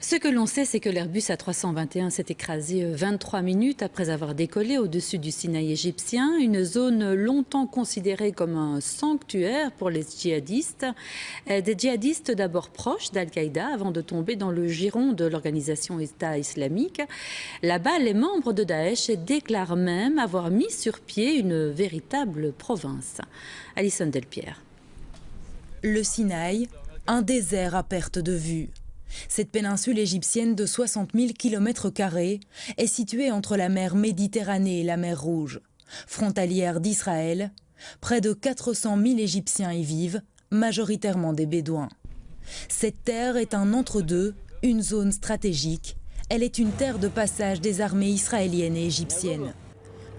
Ce que l'on sait, c'est que l'Airbus A321 s'est écrasé 23 minutes après avoir décollé au-dessus du Sinaï égyptien, une zone longtemps considérée comme un sanctuaire pour les djihadistes. Des djihadistes d'abord proches d'Al-Qaïda avant de tomber dans le giron de l'organisation État islamique. Là-bas, les membres de Daesh déclarent même avoir mis sur pied une véritable province. Alison Delpierre. Le Sinaï, un désert à perte de vue. Cette péninsule égyptienne de 60 000 km² est située entre la mer Méditerranée et la mer Rouge. Frontalière d'Israël, près de 400 000 Égyptiens y vivent, majoritairement des Bédouins. Cette terre est un entre-deux, une zone stratégique. Elle est une terre de passage des armées israéliennes et égyptiennes.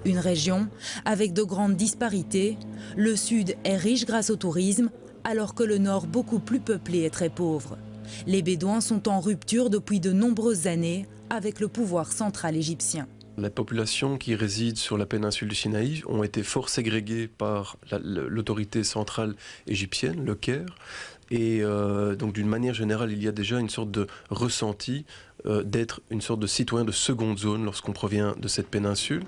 Une région avec de grandes disparités. Le sud est riche grâce au tourisme, alors que le nord, beaucoup plus peuplé, est très pauvre. Les Bédouins sont en rupture depuis de nombreuses années avec le pouvoir central égyptien. Les populations qui résident sur la péninsule du Sinaï ont été fort ségrégées par l'autorité centrale égyptienne, le Caire. Et donc d'une manière générale, il y a déjà une sorte de ressenti d'être une sorte de citoyen de seconde zone lorsqu'on provient de cette péninsule.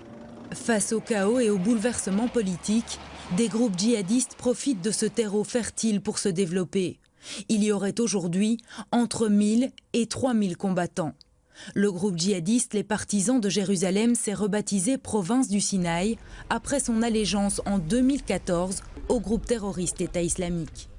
Face au chaos et au bouleversement politique, des groupes djihadistes profitent de ce terreau fertile pour se développer. Il y aurait aujourd'hui entre 1000 et 3000 combattants. Le groupe djihadiste Les Partisans de Jérusalem s'est rebaptisé Province du Sinaï après son allégeance en 2014 au groupe terroriste État islamique.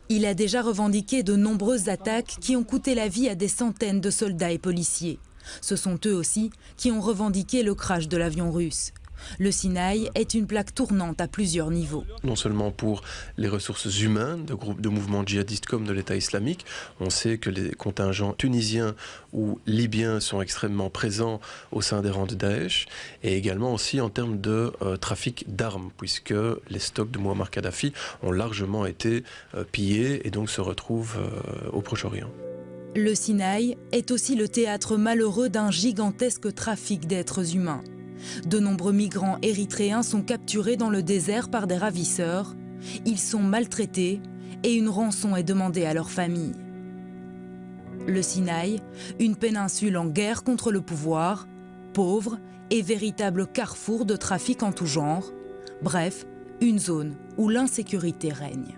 Il a déjà revendiqué de nombreuses attaques qui ont coûté la vie à des centaines de soldats et policiers. Ce sont eux aussi qui ont revendiqué le crash de l'avion russe. Le Sinaï est une plaque tournante à plusieurs niveaux. Non seulement pour les ressources humaines de groupes de mouvements djihadistes comme de l'État islamique, on sait que les contingents tunisiens ou libyens sont extrêmement présents au sein des rangs de Daesh, et également aussi en termes de trafic d'armes, puisque les stocks de Mouammar Kadhafi ont largement été pillés et donc se retrouvent au Proche-Orient. Le Sinaï est aussi le théâtre malheureux d'un gigantesque trafic d'êtres humains. De nombreux migrants érythréens sont capturés dans le désert par des ravisseurs. Ils sont maltraités et une rançon est demandée à leur famille. Le Sinaï, une péninsule en guerre contre le pouvoir, pauvre et véritable carrefour de trafic en tout genre. Bref, une zone où l'insécurité règne.